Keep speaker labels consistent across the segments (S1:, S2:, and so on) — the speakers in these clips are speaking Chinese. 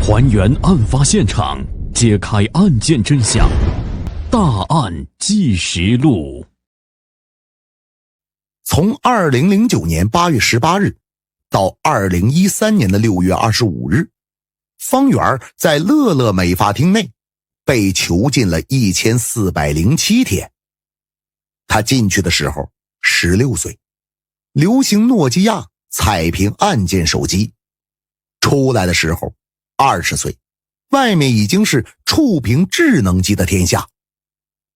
S1: 还原案发现场，揭开案件真相。大案纪实录。
S2: 从2009年8月18日到2013年的6月25日，方圆在乐乐美发厅内被囚禁了1407天。他进去的时候16岁，流行诺基亚彩屏按键手机；出来的时候20岁，外面已经是触屏智能机的天下。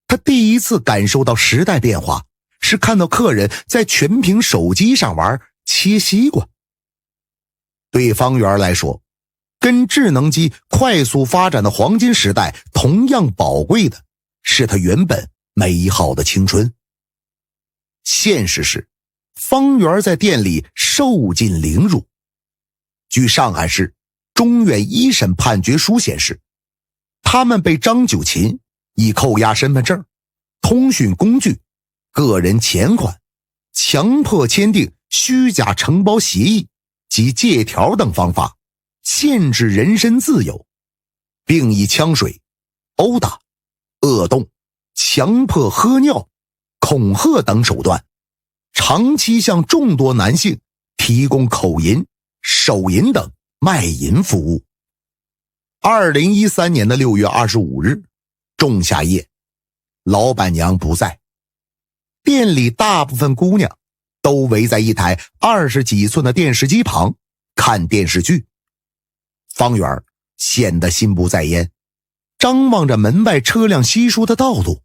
S2: 他第一次感受到时代变化，是看到客人在全屏手机上玩切西瓜。对方圆来说，跟智能机快速发展的黄金时代同样宝贵的是他原本美好的青春。现实是，方圆在店里受尽凌辱。据上海市中院一审判决书显示，他们被张九琴以扣押身份证、通讯工具、个人钱款、强迫签订虚假承包协议及借条等方法限制人身自由，并以枪水、殴打、恶动、强迫喝尿、恐吓等手段，长期向众多男性提供口淫、手淫等卖淫服务。2013年的6月25日，仲夏夜，老板娘不在，店里大部分姑娘都围在一台20几寸的电视机旁看电视剧。方圆显得心不在焉，张望着门外车辆稀疏的道路。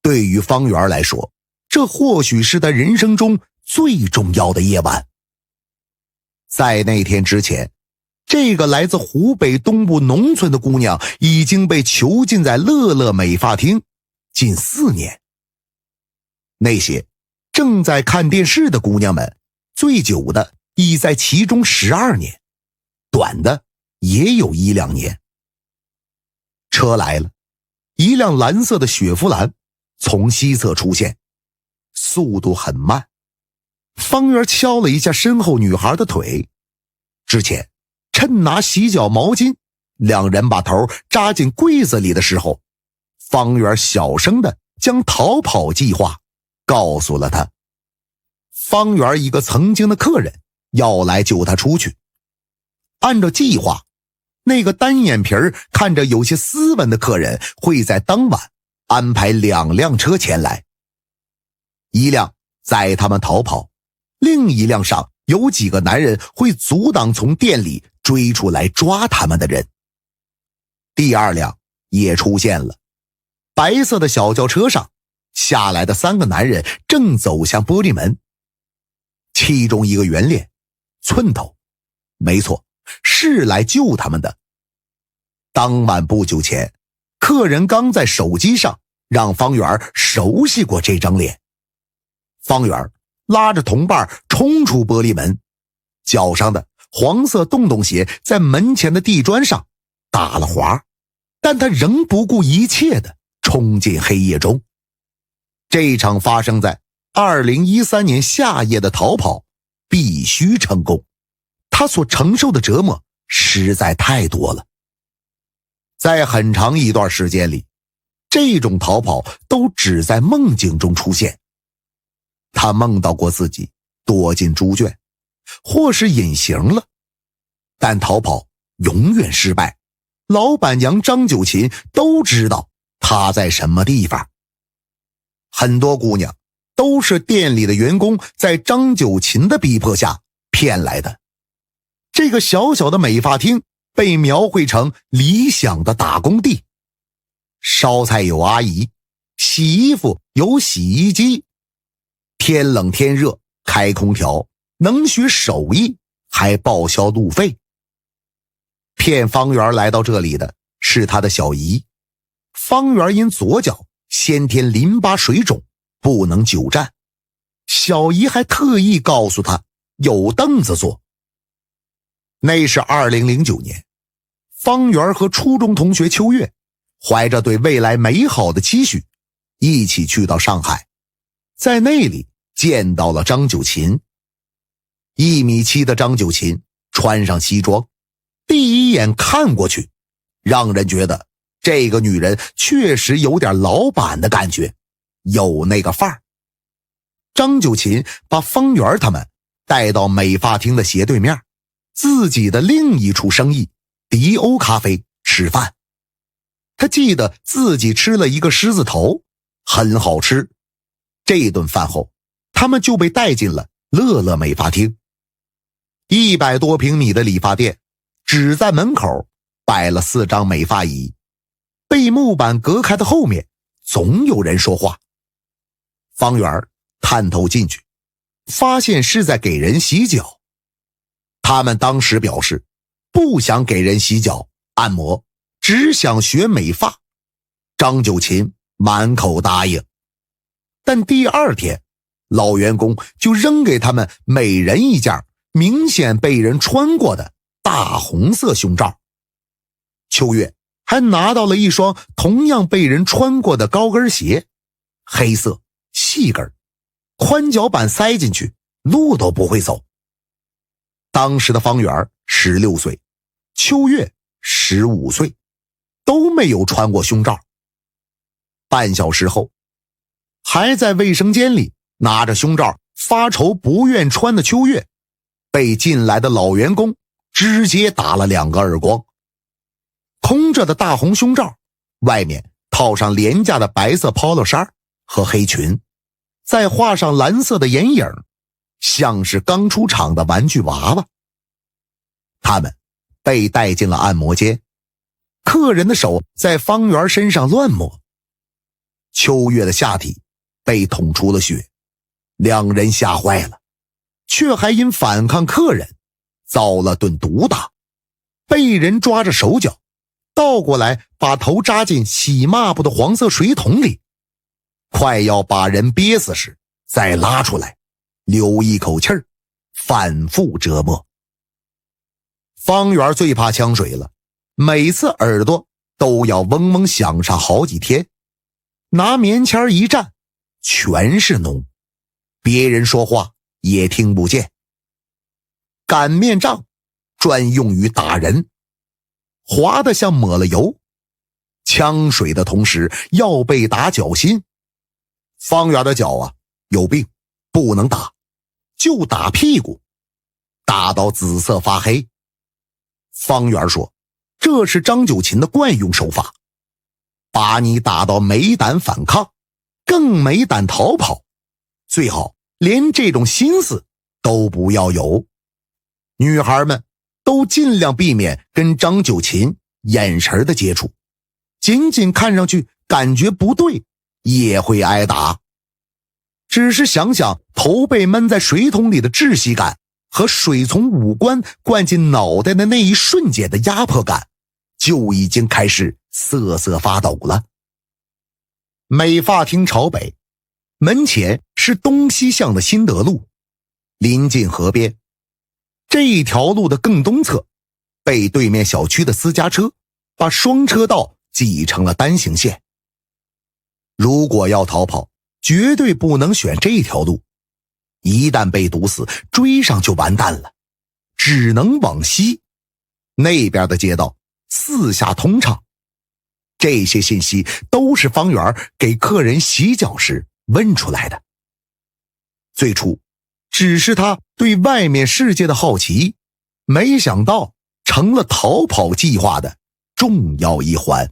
S2: 对于方圆来说，这或许是他人生中最重要的夜晚。在那天之前，这个来自湖北东部农村的姑娘已经被囚禁在乐乐美发厅近4年。那些正在看电视的姑娘们，最久的已在其中12年，短的也有1-2年。车来了，一辆蓝色的雪佛兰从西侧出现，速度很慢。方圆敲了一下身后女孩的腿，之前趁拿洗脚毛巾，两人把头扎进柜子里的时候，方圆小声地将逃跑计划告诉了他。方圆一个曾经的客人要来救他出去。按照计划，那个单眼皮看着有些斯文的客人会在当晚安排2辆车前来，一辆载他们逃跑，另一辆上有几个男人会阻挡从店里追出来抓他们的人。第2辆也出现了，白色的小轿车上下来的3个男人正走向玻璃门，其中一个圆脸寸头，没错，是来救他们的。当晚不久前，客人刚在手机上让方圆熟悉过这张脸。方圆拉着同伴冲出玻璃门，脚上的黄色洞洞鞋在门前的地砖上打了滑，但他仍不顾一切地冲进黑夜中。这场发生在2013年夏夜的逃跑必须成功，他所承受的折磨实在太多了。在很长一段时间里，这种逃跑都只在梦境中出现。他梦到过自己躲进猪圈，或是隐形了，但逃跑永远失败。老板娘张九琴都知道他在什么地方。很多姑娘都是店里的员工在张九琴的逼迫下骗来的。这个小小的美发厅被描绘成理想的打工地，烧菜有阿姨，洗衣服有洗衣机，天冷天热开空调，能学手艺还报销路费。骗方圆来到这里的是他的小姨。方圆因左脚先天淋巴水肿，不能久站，小姨还特意告诉他有凳子坐。那是2009年，方圆和初中同学秋月怀着对未来美好的期许，一起去到上海，在那里见到了张九琴。1.7米的张九琴穿上西装，第一一眼看过去，让人觉得这个女人确实有点老板的感觉，有那个范儿。张九琴把方圆他们带到美发厅的斜对面，自己的另一处生意迪欧咖啡吃饭。他记得自己吃了一个狮子头，很好吃。这顿饭后，他们就被带进了乐乐美发厅。100多平米的理发店，只在门口摆了4张美发椅，被木板隔开的后面总有人说话。方圆探头进去，发现是在给人洗脚。他们当时表示不想给人洗脚按摩，只想学美发。张九琴满口答应，但第2天老员工就扔给他们每人一件明显被人穿过的大红色胸罩。秋月还拿到了一双同样被人穿过的高跟鞋，黑色细跟，宽脚板塞进去路都不会走。当时的方圆16岁，秋月15岁，都没有穿过胸罩。半小时后，还在卫生间里拿着胸罩发愁不愿穿的秋月，被进来的老员工直接打了2个耳光。空着的大红胸罩外面套上廉价的白色 polo 衫和黑裙，再画上蓝色的眼影，像是刚出厂的玩具娃娃。他们被带进了按摩间，客人的手在方圆身上乱摸。秋月的下体被捅出了血，2人吓坏了，却还因反抗客人遭了顿毒打，被人抓着手脚倒过来把头扎进洗抹布的黄色水桶里，快要把人憋死时再拉出来，留一口气儿，反复折磨。方圆最怕呛水了，每次耳朵都要嗡嗡响上好几天，拿棉签一蘸，全是脓，别人说话也听不见。擀面杖专用于打人，滑得像抹了油，呛水的同时要被打脚心。方圆的脚有病，不能打，就打屁股，打到紫色发黑。方圆说，这是张九琴的惯用手法，把你打到没胆反抗，更没胆逃跑，最好连这种心思都不要有。女孩们都尽量避免跟张九琴眼神的接触，仅仅看上去感觉不对也会挨打。只是想想头被闷在水桶里的窒息感和水从五官灌进脑袋的那一瞬间的压迫感，就已经开始瑟瑟发抖了。美发厅朝北，门前是东西向的新德路，临近河边。这一条路的更东侧被对面小区的私家车把双车道挤成了单行线。如果要逃跑，绝对不能选这条路，一旦被堵死，追上就完蛋了，只能往西。那边的街道四下通畅。这些信息都是方圆给客人洗脚时问出来的。最初只是他对外面世界的好奇，没想到成了逃跑计划的重要一环。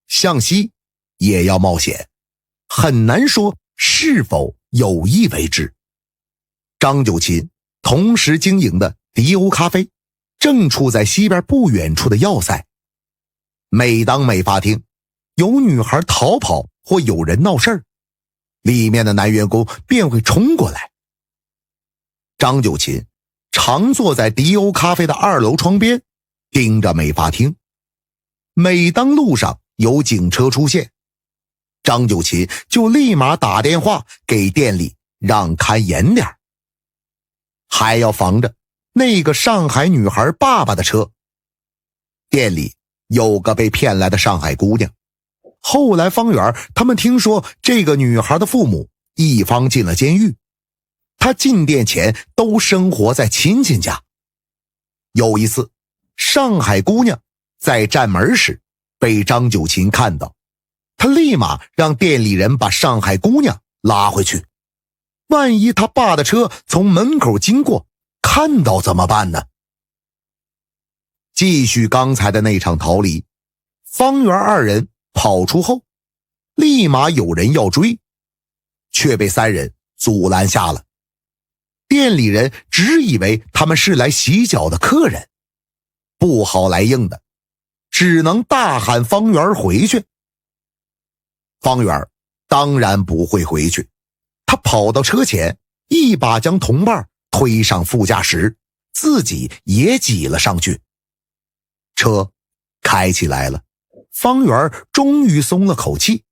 S2: 向西也要冒险，很难说是否有意为之。张九琴同时经营的迪欧咖啡正处在西边不远处的要塞。每当美发厅有女孩逃跑或有人闹事儿，里面的男员工便会冲过来。张九琴常坐在迪欧咖啡的2楼窗边，盯着美发厅。每当路上有警车出现，张九琴就立马打电话给店里让看严点，还要防着那个上海女孩爸爸的车。店里有个被骗来的上海姑娘，后来方圆他们听说这个女孩的父母一方进了监狱，她进店前都生活在亲戚家。有一次上海姑娘在站门时被张九琴看到，他立马让店里人把上海姑娘拉回去。万一他爸的车从门口经过，看到怎么办呢？继续刚才的那场逃离，方圆二人跑出后，立马有人要追，却被三人阻拦下了。店里人只以为他们是来洗脚的客人，不好来硬的，只能大喊方圆回去。方圆当然不会回去，他跑到车前，一把将同伴推上副驾驶，自己也挤了上去。车开起来了，方圆终于松了口气。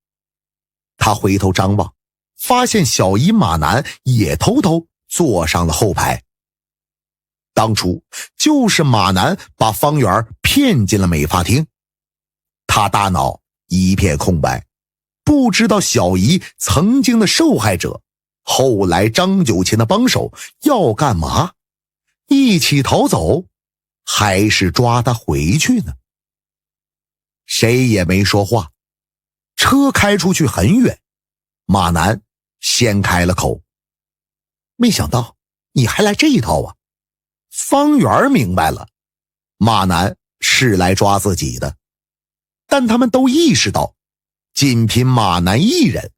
S2: 他回头张望，发现小姨马南也偷偷坐上了后排。当初就是马南把方圆骗进了美发厅，他大脑一片空白，不知道小姨曾经的受害者，后来张九琴的帮手要干嘛？一起逃走，还是抓他回去呢？谁也没说话。车开出去很远，马南先开了口：没想到你还来这一套啊。方圆明白了，马南是来抓自己的，但他们都意识到，仅凭马南一人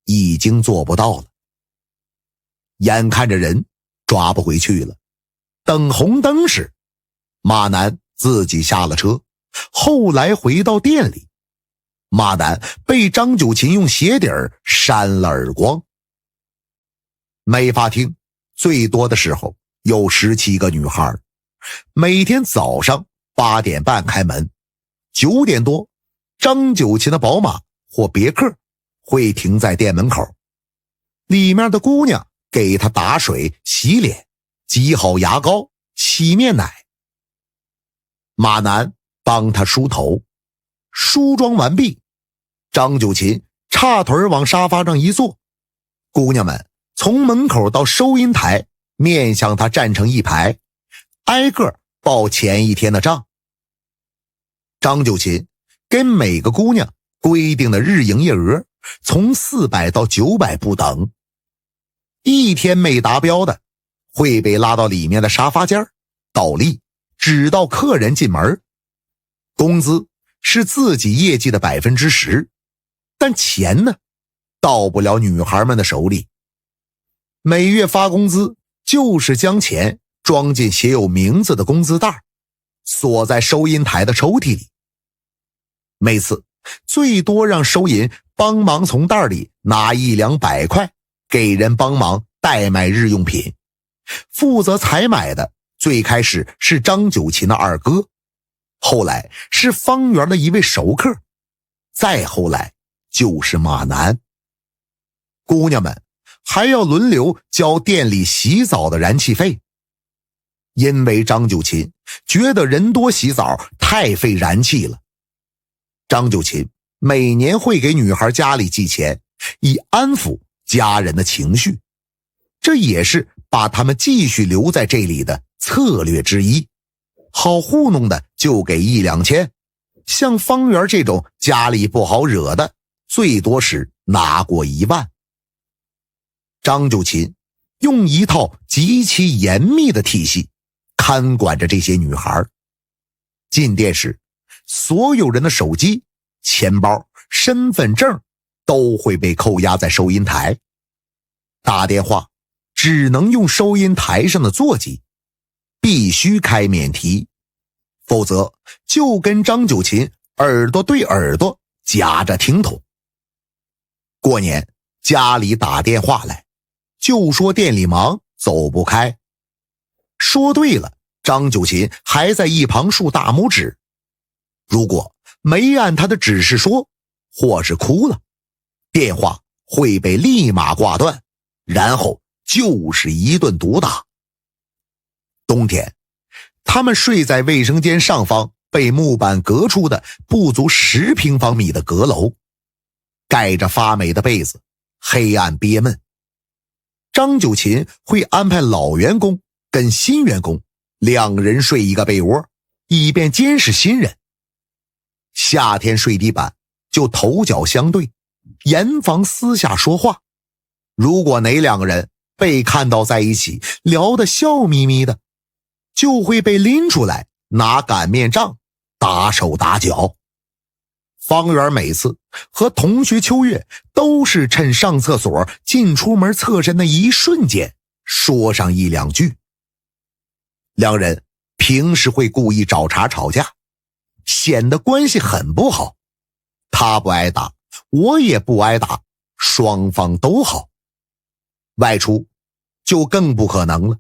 S2: 已经做不到了。眼看着人抓不回去了，等红灯时，马南自己下了车，后来回到店里，马南被张九琴用鞋底扇了耳光。美发厅最多的时候有17个女孩，每天早上8点半开门，9点多张九琴的宝马或别克会停在店门口，里面的姑娘给他打水洗脸，挤好牙膏洗面奶。马南帮他梳头，梳妆完毕，张九琴叉腿往沙发上一坐，姑娘们从门口到收银台面向他站成一排，挨个报前一天的账。张九琴跟每个姑娘规定的日营业额从400到900不等，一天没达标的会被拉到里面的沙发间倒立，直到客人进门。工资是自己业绩的10%，但钱呢，到不了女孩们的手里。每月发工资就是将钱装进写有名字的工资袋，锁在收银台的抽屉里。每次最多让收银帮忙从袋里拿100-200块，给人帮忙代买日用品。负责采买的最开始是张九琴的二哥，后来是方圆的一位熟客，再后来就是马南。姑娘们还要轮流交店里洗澡的燃气费，因为张九琴觉得人多洗澡太费燃气了。张九琴每年会给女孩家里寄钱，以安抚家人的情绪，这也是把他们继续留在这里的策略之一。好糊弄的就给1-2千，像方圆这种家里不好惹的，最多时拿过1万。张九琴用一套极其严密的体系看管着这些女孩。进店时，所有人的手机、钱包、身份证都会被扣押在收银台，打电话只能用收银台上的座机，必须开免提，否则就跟张九琴耳朵对耳朵夹着听筒。过年家里打电话来，就说店里忙走不开，说对了，张九琴还在一旁竖大拇指。如果没按他的指示说，或是哭了，电话会被立马挂断，然后就是一顿毒打。冬天他们睡在卫生间上方被木板隔出的不足10平方米的阁楼，盖着发霉的被子，黑暗憋闷。张九琴会安排老员工跟新员工2人睡一个被窝，以便监视新人。夏天睡地板就头脚相对，严防私下说话。如果哪两个人被看到在一起聊得笑眯眯的，就会被拎出来拿擀面杖打手打脚。方圆每次和同学秋月都是趁上厕所进出门侧身的一瞬间说上一两句。两人平时会故意找茬吵架，显得关系很不好。他不挨打，我也不挨打，双方都好。外出就更不可能了。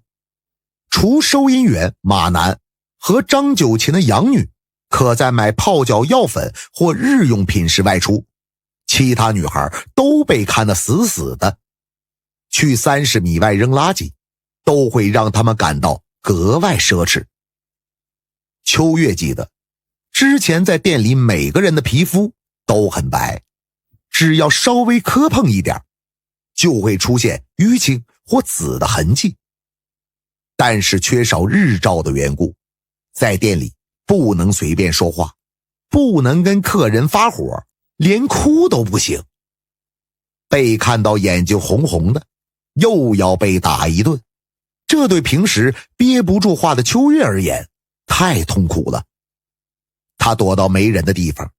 S2: 除收银员马南和张九琴的养女可在买泡脚药粉或日用品时外出，其他女孩都被看得死死的。去30米外扔垃圾都会让他们感到格外奢侈。秋月记得之前在店里每个人的皮肤都很白，只要稍微磕碰一点就会出现淤青或紫的痕迹。但是缺少日照的缘故，在店里不能随便说话，不能跟客人发火，连哭都不行。被看到眼睛红红的，又要被打一顿，这对平时憋不住话的秋月而言太痛苦了。他躲到没人的地方，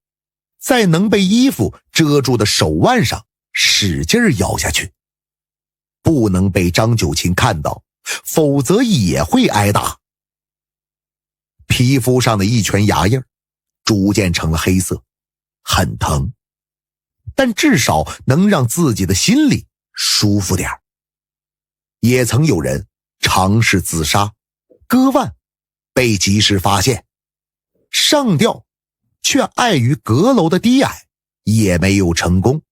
S2: 在能被衣服遮住的手腕上使劲咬下去，不能被张九琴看到，否则也会挨打。皮肤上的一圈牙印逐渐成了黑色，很疼，但至少能让自己的心里舒服点。也曾有人尝试自杀，割腕被及时发现，上吊却碍于阁楼的低矮也没有成功。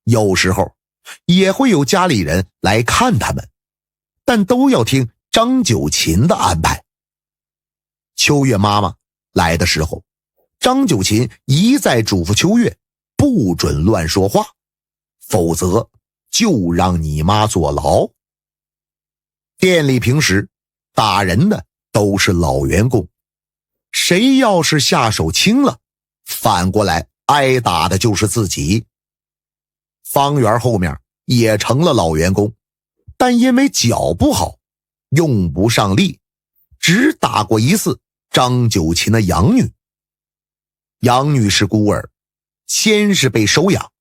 S2: 有时候也会有家里人来看他们，但都要听张九琴的安排。秋月妈妈来的时候，张九琴一再嘱咐秋月不准乱说话，否则就让你妈坐牢。店里平时打人的都是老员工，谁要是下手轻了，反过来挨打的就是自己。方圆后面也成了老员工，但因为脚不好，用不上力，只打过一次张九琴的养女。养女是孤儿，先是被收养，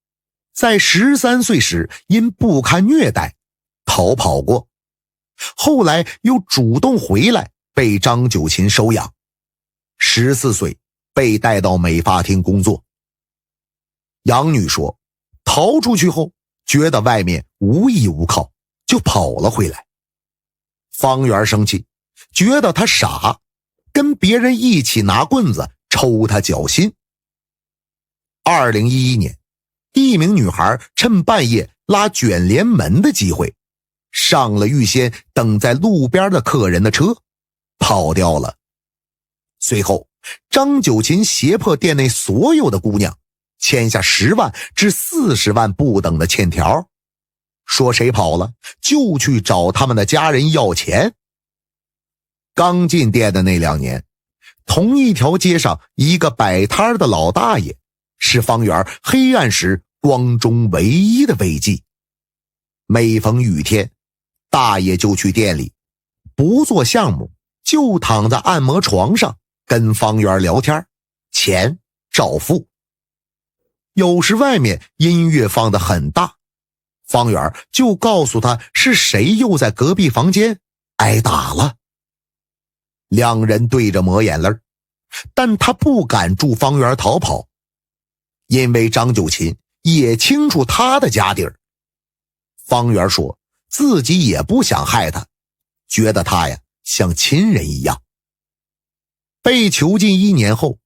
S2: 在13岁时因不堪虐待逃跑过，后来又主动回来被张九琴收养。14岁被带到美发厅工作。养女说，逃出去后觉得外面无依无靠，就跑了回来。方圆生气，觉得他傻，跟别人一起拿棍子抽他脚心。2011年，一名女孩趁半夜拉卷帘门的机会，上了预先等在路边的客人的车，跑掉了。随后，张九琴胁迫店内所有的姑娘签下10万至40万不等的欠条，说谁跑了就去找他们的家人要钱。刚进店的那2年，同一条街上一个摆摊的老大爷是方圆黑暗时光中唯一的慰藉。每逢雨天，大爷就去店里，不做项目，就躺在按摩床上跟方圆聊天，钱照付。有时外面音乐放得很大，方圆就告诉他是谁又在隔壁房间挨打了。两人对着抹眼泪，但他不敢助方圆逃跑，因为张九琴也清楚他的家底儿。方圆说自己也不想害他，觉得他呀像亲人一样。被囚禁1年后，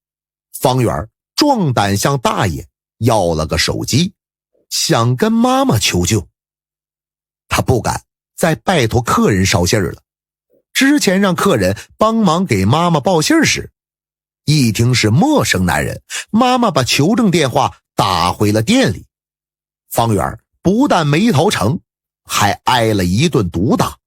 S2: 方圆壮胆向大爷要了个手机，想跟妈妈求救。他不敢再拜托客人捎信了，之前让客人帮忙给妈妈报信时，一听是陌生男人，妈妈把求证电话打回了店里。方圆不但没逃成，还挨了一顿毒打。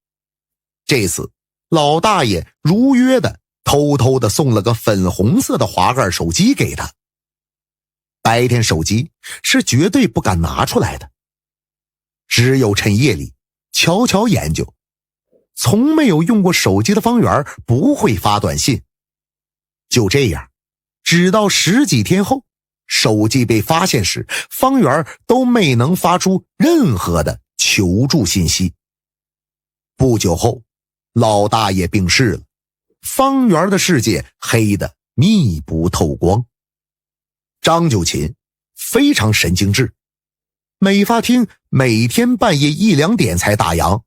S2: 这次老大爷如约的偷偷地送了个粉红色的滑盖手机给他。白天手机是绝对不敢拿出来的，只有趁夜里悄悄研究。从没有用过手机的方圆不会发短信。就这样，直到10几天后，手机被发现时，方圆都没能发出任何的求助信息。不久后，老大爷病逝了，方圆的世界黑得密不透光。张九琴非常神经质，美发厅每天半夜1、2点才打烊，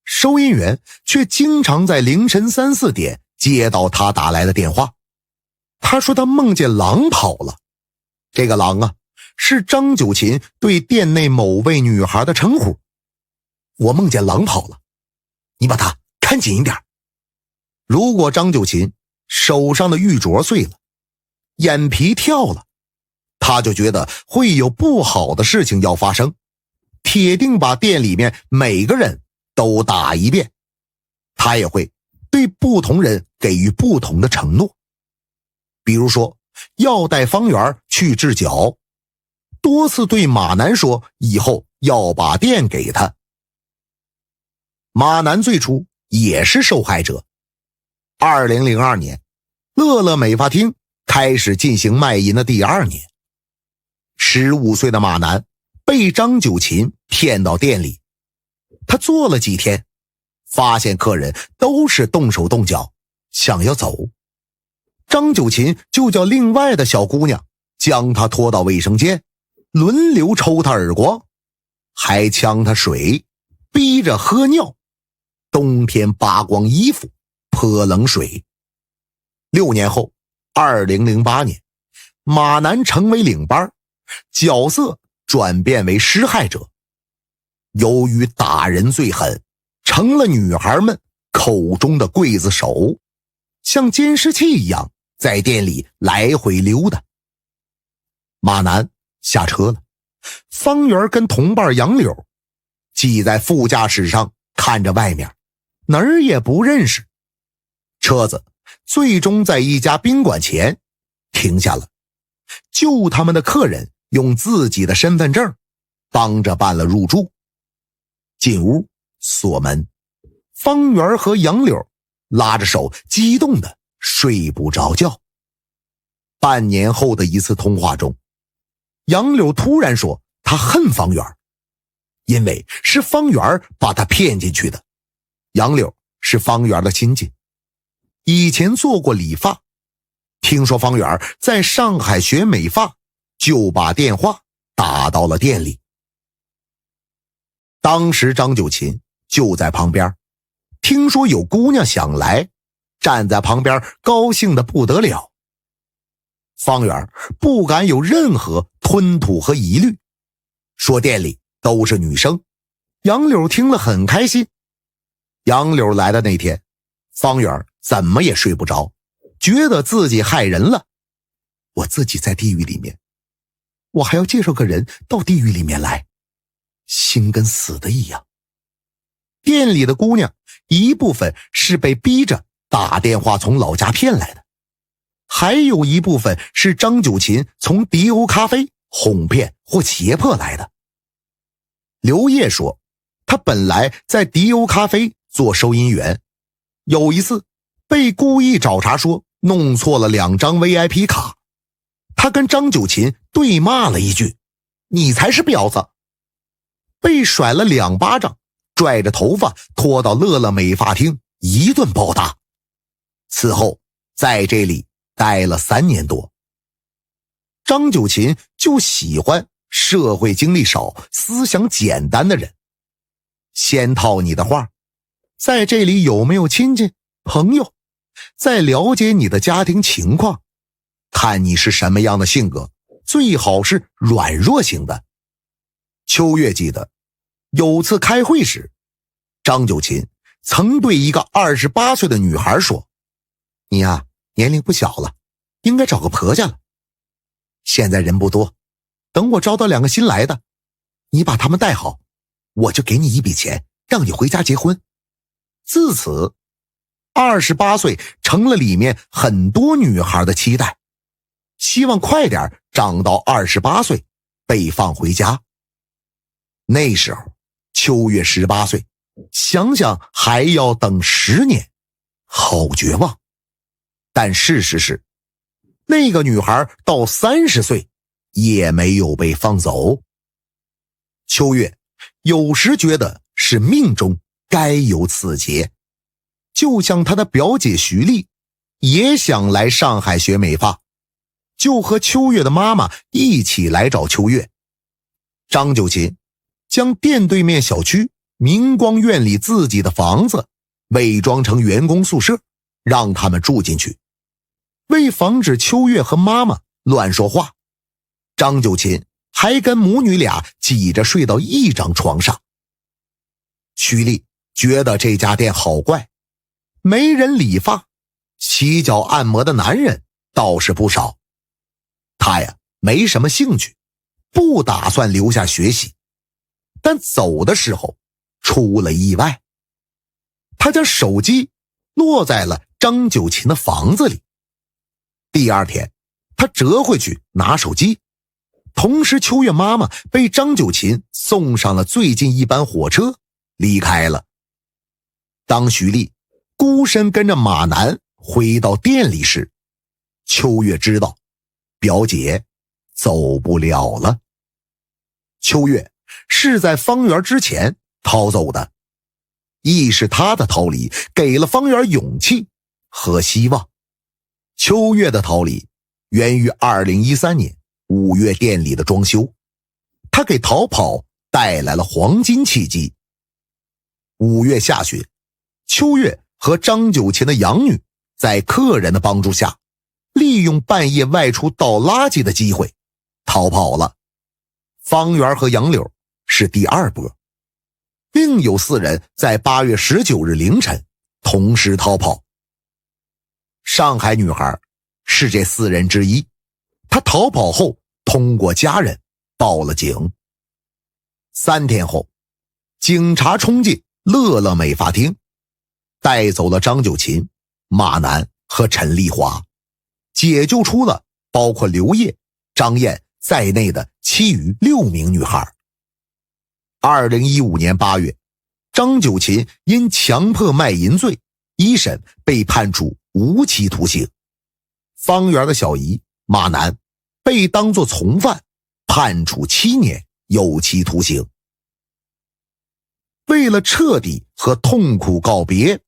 S2: 收银员却经常在凌晨3、4点接到他打来的电话。他说他梦见狼跑了，这个狼啊，是张九琴对店内某位女孩的称呼。我梦见狼跑了，你把它看紧一点。如果张九琴手上的玉镯碎了，眼皮跳了，他就觉得会有不好的事情要发生，铁定把店里面每个人都打一遍。他也会对不同人给予不同的承诺，比如说要带方圆去治脚，多次对马南说以后要把店给他。马南最初也是受害者。2002年，乐乐美发厅开始进行卖淫的第2年，15岁的马南被张九琴骗到店里，他做了几天，发现客人都是动手动脚，想要走。张九琴就叫另外的小姑娘将他拖到卫生间，轮流抽他耳光，还呛他水，逼着喝尿，冬天扒光衣服泼冷水。6年后，2008年，马南成为领班，角色转变为施害者。由于打人最狠，成了女孩们口中的刽子手，像监视器一样在店里来回溜达。马南下车了，方圆跟同伴杨柳挤在副驾驶上看着外面，哪儿也不认识。车子最终在一家宾馆前停下了，救他们的客人用自己的身份证帮着办了入住。进屋锁门，方圆和杨柳拉着手激动的睡不着觉。半年后的一次通话中，杨柳突然说他恨方圆，因为是方圆把他骗进去的。杨柳是方圆的亲戚，以前做过理发，听说方圆在上海学美发，就把电话打到了店里。当时张九琴就在旁边，听说有姑娘想来，站在旁边高兴得不得了。方圆不敢有任何吞吐和疑虑，说店里都是女生。杨柳听了很开心。杨柳来的那天，方圆怎么也睡不着，觉得自己害人了。我自己在地狱里面，我还要介绍个人到地狱里面来，心跟死的一样。店里的姑娘一部分是被逼着打电话从老家骗来的，还有一部分是张九琴从迪欧咖啡哄骗或胁迫来的。刘烨说，他本来在迪欧咖啡做收银员，有一次被故意找茬说弄错了2张 VIP 卡，他跟张九琴对骂了一句，你才是婊子，被甩了2巴掌，拽着头发拖到乐乐美发厅一顿暴打。此后在这里待了3年多。张九琴就喜欢社会经历少、思想简单的人。先套你的话，在这里有没有亲戚朋友，再了解你的家庭情况，看你是什么样的性格，最好是软弱型的。秋月记得有次开会时，张九琴曾对一个28岁的女孩说，你呀，年龄不小了，应该找个婆家了。现在人不多，等我招到2个新来的，你把他们带好，我就给你一笔钱，让你回家结婚。自此28岁成了里面很多女孩的期待，希望快点长到28岁被放回家。那时候秋月18岁，想想还要等10年，好绝望。但事实是，那个女孩到30岁也没有被放走。秋月有时觉得是命中该有此劫，就像她的表姐徐丽也想来上海学美发，就和秋月的妈妈一起来找秋月。张九琴将店对面小区明光院里自己的房子伪装成员工宿舍，让他们住进去。为防止秋月和妈妈乱说话，张九琴还跟母女俩挤着睡到一张床上。徐丽觉得这家店好怪，没人理发，洗脚按摩的男人倒是不少。她呀没什么兴趣，不打算留下学习。但走的时候出了意外，她将手机落在了张九琴的房子里。第二天她折回去拿手机，同时秋月妈妈被张九琴送上了最近一班火车离开了。当徐丽孤身跟着马南回到店里时，秋月知道表姐走不了了。秋月是在方圆之前逃走的，亦是她的逃离给了方圆勇气和希望。秋月的逃离源于2013年5月店里的装修，他给逃跑带来了黄金契机。5月下旬，秋月和张九琴的养女在客人的帮助下，利用半夜外出倒垃圾的机会逃跑了。方圆和杨柳是第二波，另有4人在8月19日凌晨同时逃跑。上海女孩是这4人之一，她逃跑后通过家人报了警。3天后，警察冲进乐乐美发厅，带走了张九琴、马南和陈丽华，解救出了包括刘烨、张燕在内的其余6名女孩。2015年8月，张九琴因强迫卖淫罪一审被判处无期徒刑。方圆的小姨马南被当作从犯，判处7年有期徒刑。为了彻底和痛苦告别，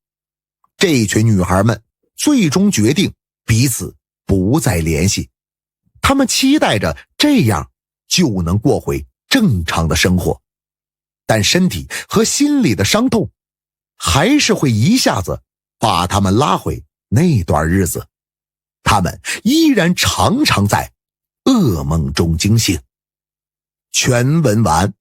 S2: 这群女孩们最终决定彼此不再联系。她们期待着这样就能过回正常的生活，但身体和心里的伤痛还是会一下子把她们拉回那段日子。她们依然常常在噩梦中惊醒。全文完。